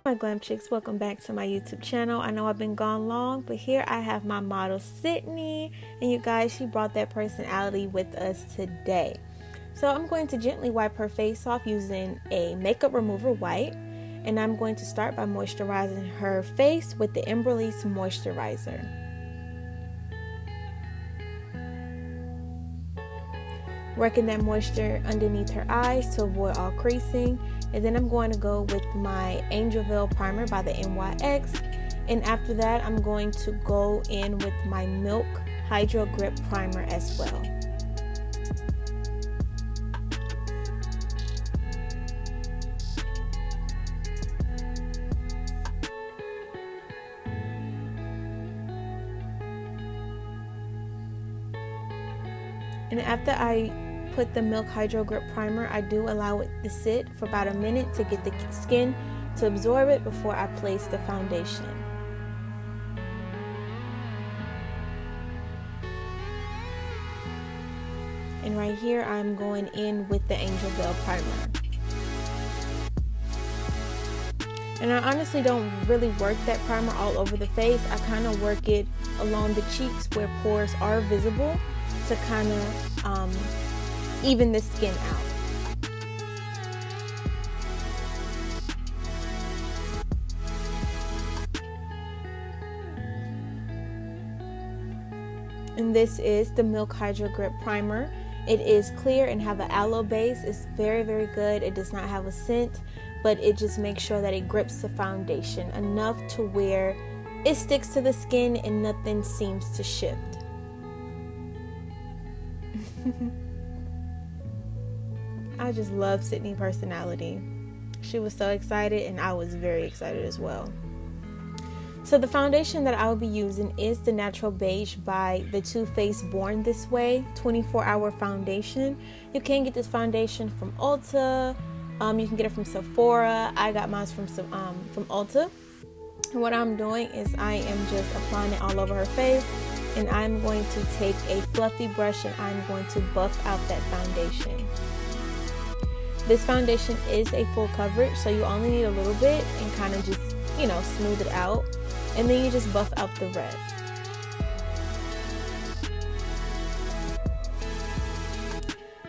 My glam chicks, welcome back to my YouTube channel. I know I've been gone long, but here I have my model Sydney, and you guys, she brought that personality with us today. So I'm going to gently wipe her face off using a makeup remover wipe, and I'm going to start by moisturizing her face with the Embryolisse moisturizer. Working that moisture underneath her eyes to avoid all creasing. And then I'm going to go with my Angel Veil primer by the NYX. And after that, I'm going to go in with my Milk Hydro Grip primer as well. And after I put the Milk Hydro Grip primer, I do allow it to sit for about a minute to get the skin to absorb it before I place the foundation. And right here, I'm going in with the Angel Veil primer. And I honestly don't really work that primer all over the face. I kind of work it along the cheeks where pores are visible to kind of even the skin out. And this is the Milk Hydro Grip primer. It is clear and have an aloe base. It's very, very good. It does not have a scent, but it just makes sure that it grips the foundation enough to where it sticks to the skin and nothing seems to shift. I just love Sydney's personality. She was so excited and I was very excited as well. So the foundation that I will be using is the Natural Beige by the Too Faced Born This Way 24-hour foundation. You can get this foundation from Ulta. You can get it from Sephora. I got mine from Ulta. And what I'm doing is I am just applying it all over her face. And I'm going to take a fluffy brush and I'm going to buff out that foundation. This foundation is a full coverage, so you only need a little bit and kind of just, smooth it out. And then you just buff out the rest.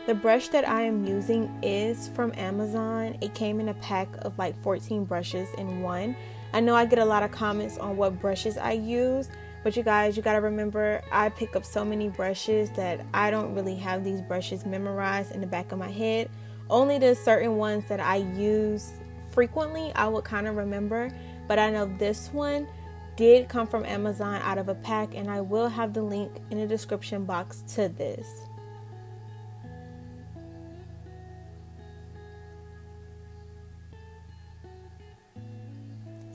The brush that I am using is from Amazon. It came in a pack of like 14 brushes in one. I know I get a lot of comments on what brushes I use. But you guys, you gotta remember, I pick up so many brushes that I don't really have these brushes memorized in the back of my head. Only the certain ones that I use frequently, I would kind of remember. But I know this one did come from Amazon out of a pack, and I will have the link in the description box to this.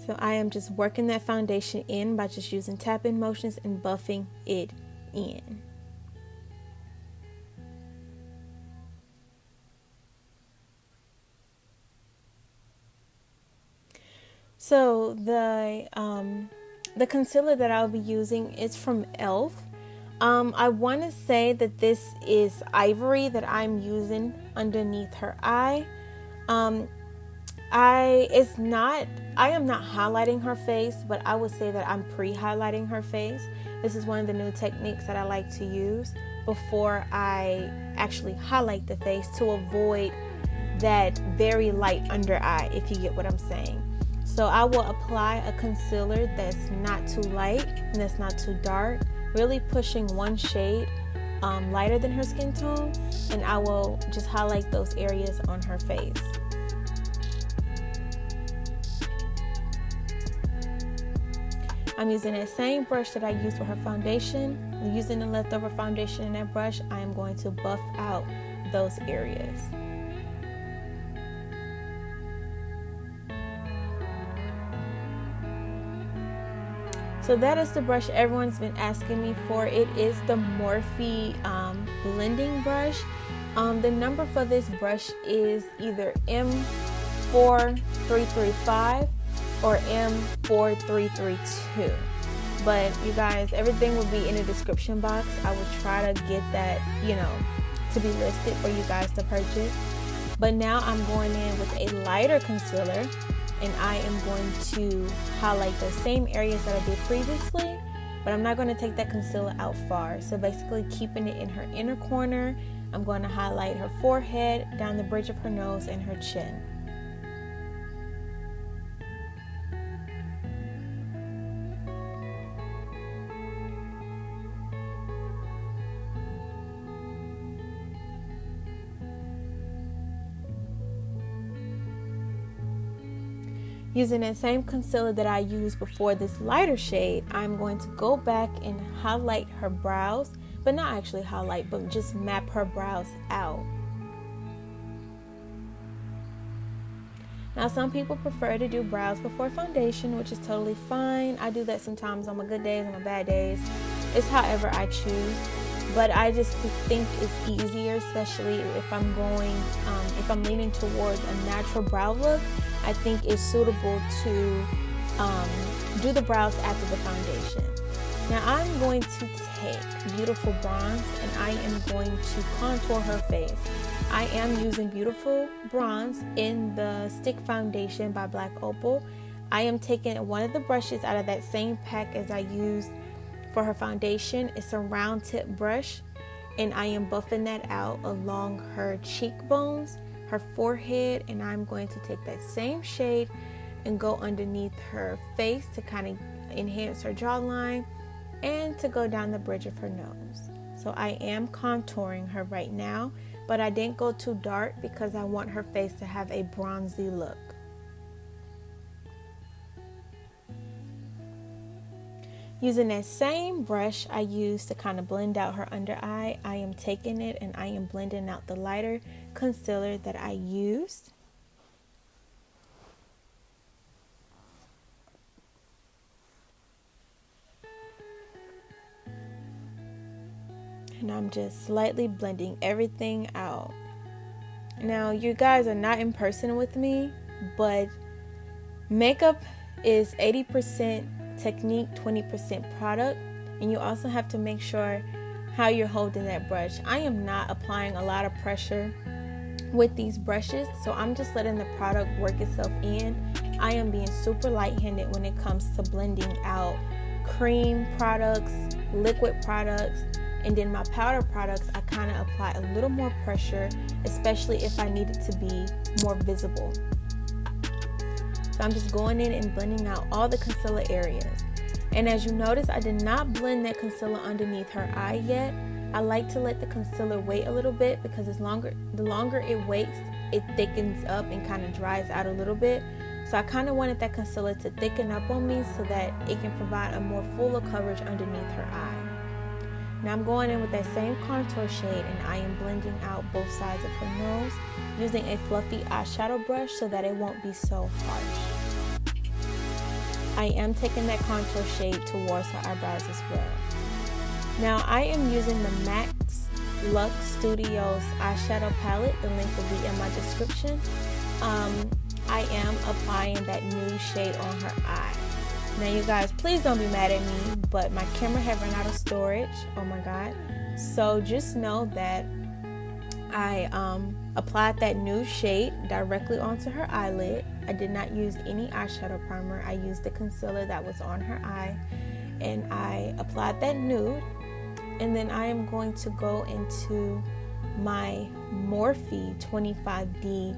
So I am just working that foundation in by just using tap-in motions and buffing it in. So the concealer that I'll be using is from e.l.f. I want to say that this is Ivory that I'm using underneath her eye. I am not highlighting her face, but I would say that I'm pre-highlighting her face. This is one of the new techniques that I like to use before I actually highlight the face to avoid that very light under eye, if you get what I'm saying. So I will apply a concealer that's not too light and that's not too dark, really pushing one shade lighter than her skin tone, and I will just highlight those areas on her face. I'm using that same brush that I used for her foundation. I'm using the leftover foundation in that brush. I am going to buff out those areas. So that is the brush everyone's been asking me for. It is the Morphe blending brush. The number for this brush is either M4335 or M4332. But you guys, everything will be in the description box. I will try to get that, to be listed for you guys to purchase. But now I'm going in with a lighter concealer, and I am going to highlight those same areas that I did previously, but I'm not going to take that concealer out far. So basically keeping it in her inner corner, I'm going to highlight her forehead, down the bridge of her nose, and her chin. Using that same concealer that I used before this lighter shade, I'm going to go back and highlight her brows, but not actually highlight, but just map her brows out. Now, some people prefer to do brows before foundation, which is totally fine. I do that sometimes on my good days and my bad days. It's however I choose. But I just think it's easier, especially if I'm leaning towards a natural brow look. I think it's suitable to do the brows after the foundation. Now I'm going to take Beautiful Bronze and I am going to contour her face. I am using Beautiful Bronze in the Stick Foundation by Black Opal. I am taking one of the brushes out of that same pack as I used for her foundation. It's a round tip brush, and I am buffing that out along her cheekbones, her forehead, and I'm going to take that same shade and go underneath her face to kind of enhance her jawline and to go down the bridge of her nose. So I am contouring her right now, but I didn't go too dark because I want her face to have a bronzy look. Using that same brush I used to kind of blend out her under eye, I am taking it and I am blending out the lighter concealer that I used. And I'm just slightly blending everything out. Now, you guys are not in person with me, but makeup is 80% technique, 20% product, and you also have to make sure how you're holding that brush. I am not applying a lot of pressure with these brushes, so I'm just letting the product work itself in. I am being super light-handed when it comes to blending out cream products, liquid products, and then my powder products, I kind of apply a little more pressure, especially if I need it to be more visible. So I'm just going in and blending out all the concealer areas. And as you notice, I did not blend that concealer underneath her eye yet. I like to let the concealer wait a little bit because the longer it waits, it thickens up and kind of dries out a little bit. So I kind of wanted that concealer to thicken up on me so that it can provide a more fuller coverage underneath her eye. Now I'm going in with that same contour shade and I am blending out both sides of her nose using a fluffy eyeshadow brush so that it won't be so harsh. I am taking that contour shade towards her eyebrows as well. Now I am using the Lux Studios Eyeshadow Palette. The link will be in my description. I am applying that Nude shade on her eye. Now you guys, please don't be mad at me, but my camera had run out of storage. Oh my god. So just know that I applied that Nude shade directly onto her eyelid. I did not use any eyeshadow primer. I used the concealer that was on her eye, and I applied that Nude. And then I am going to go into my Morphe 25D.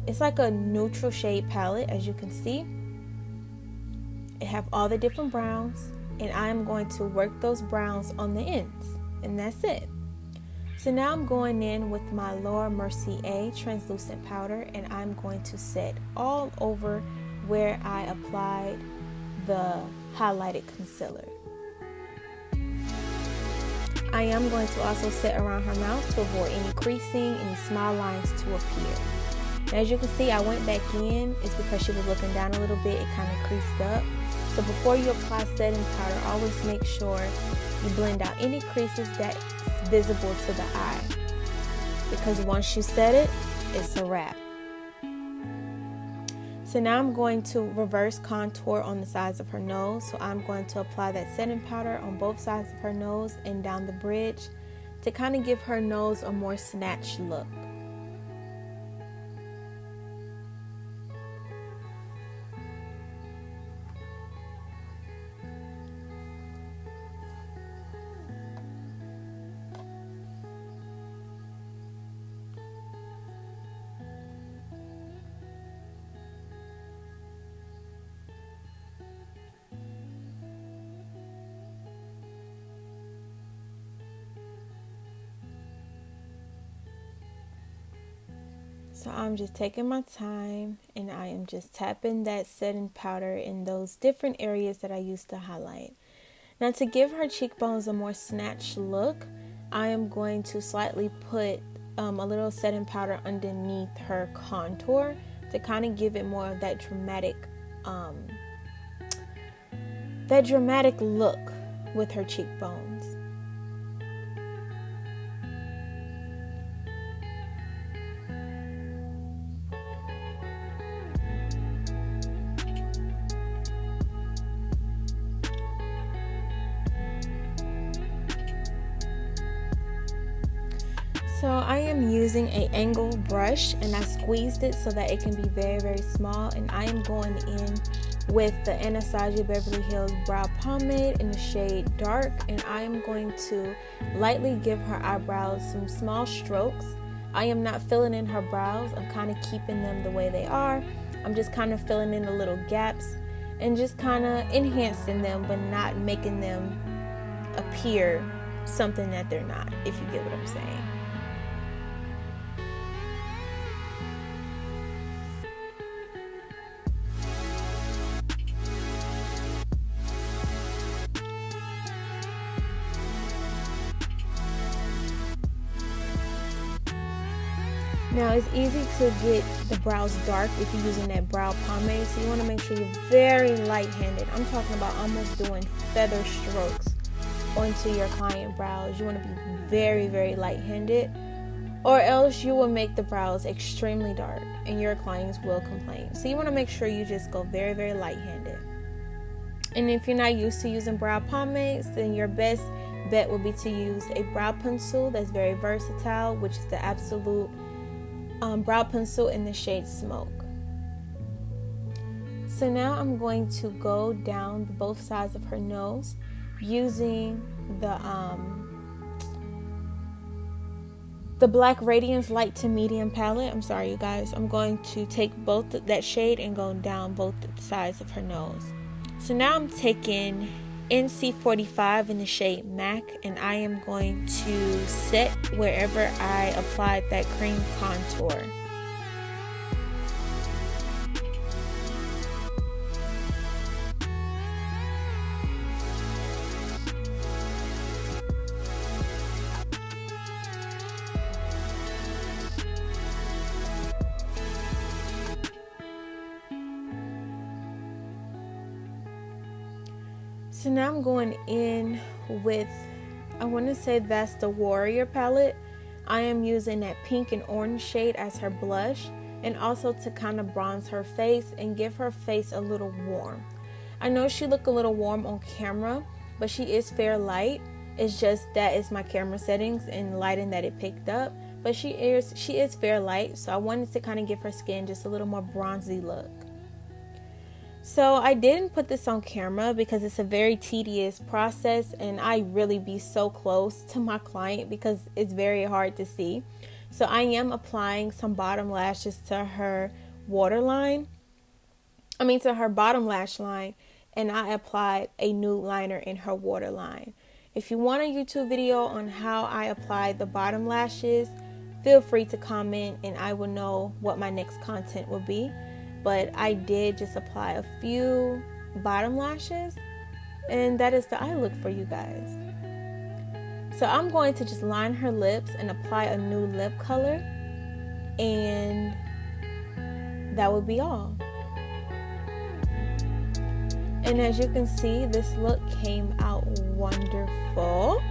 It's like a neutral shade palette, as you can see. It have all the different browns, and I'm going to work those browns on the ends, and that's it. So now I'm going in with my Laura Mercier translucent powder, and I'm going to set all over where I applied the highlighted concealer. I am going to also set around her mouth to avoid any creasing, any smile lines to appear. And as you can see, I went back in. It's because she was looking down a little bit. It kind of creased up. So before you apply setting powder, always make sure you blend out any creases that's visible to the eye. Because once you set it, it's a wrap. So now I'm going to reverse contour on the sides of her nose. So I'm going to apply that setting powder on both sides of her nose and down the bridge to kind of give her nose a more snatched look. So I'm just taking my time and I am just tapping that setting powder in those different areas that I used to highlight. Now to give her cheekbones a more snatched look, I am going to slightly put a little setting powder underneath her contour to kind of give it more of that dramatic look with her cheekbones. So I am using an angle brush and I squeezed it so that it can be very, very small, and I am going in with the Anastasia Beverly Hills Brow Pomade in the shade Dark, and I am going to lightly give her eyebrows some small strokes. I am not filling in her brows, I'm kind of keeping them the way they are. I'm just kind of filling in the little gaps and just kind of enhancing them, but not making them appear something that they're not, if you get what I'm saying. Now it's easy to get the brows dark if you're using that brow pomade, so you want to make sure you're very light-handed. I'm talking about almost doing feather strokes onto your client brows. You want to be very, very light-handed, or else you will make the brows extremely dark and your clients will complain. So you want to make sure you just go very, very light-handed. And if you're not used to using brow pomades, then your best bet would be to use a brow pencil that's very versatile, which is the Absolute brow pencil in the shade Smoke. So now I'm going to go down both sides of her nose using the Black Radiance Light to Medium palette. I'm sorry, you guys. I'm going to take both that shade and go down both sides of her nose. So now I'm taking NC45 in the shade Mac, and I am going to set wherever I applied that cream contour. So now I'm going in with, I want to say that's the Warrior palette. I am using that pink and orange shade as her blush, and also to kind of bronze her face and give her face a little warm. I know she looked a little warm on camera, but she is fair light. It's just that it's my camera settings and lighting that it picked up, but she is fair light, so I wanted to kind of give her skin just a little more bronzy look. So I didn't put this on camera because it's a very tedious process, and I really be so close to my client because it's very hard to see. So I am applying some bottom lashes to her to her bottom lash line, and I applied a nude liner in her waterline. If you want a YouTube video on how I apply the bottom lashes, feel free to comment and I will know what my next content will be. But I did just apply a few bottom lashes, and that is the eye look for you guys. So I'm going to just line her lips and apply a nude lip color, and that would be all. And as you can see, this look came out wonderful.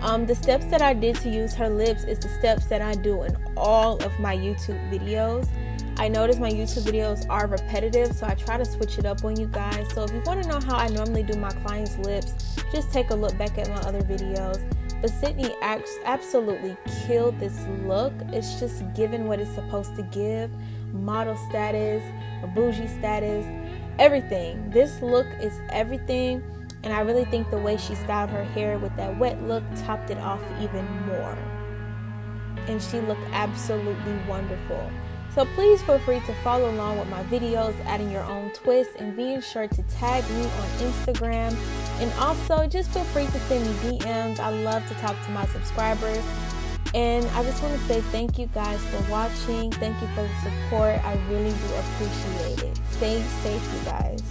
The steps that I did to use her lips is the steps that I do in all of my YouTube videos. I notice my YouTube videos are repetitive, so I try to switch it up on you guys. So if you want to know how I normally do my clients' lips, just take a look back at my other videos. But Sydney absolutely killed this look. It's just giving what it's supposed to give. Model status, bougie status, everything. This look is everything. And I really think the way she styled her hair with that wet look topped it off even more. And she looked absolutely wonderful. So please feel free to follow along with my videos, adding your own twist, and being sure to tag me on Instagram. And also just feel free to send me DMs. I love to talk to my subscribers. And I just want to say thank you guys for watching. Thank you for the support. I really do appreciate it. Stay safe, you guys.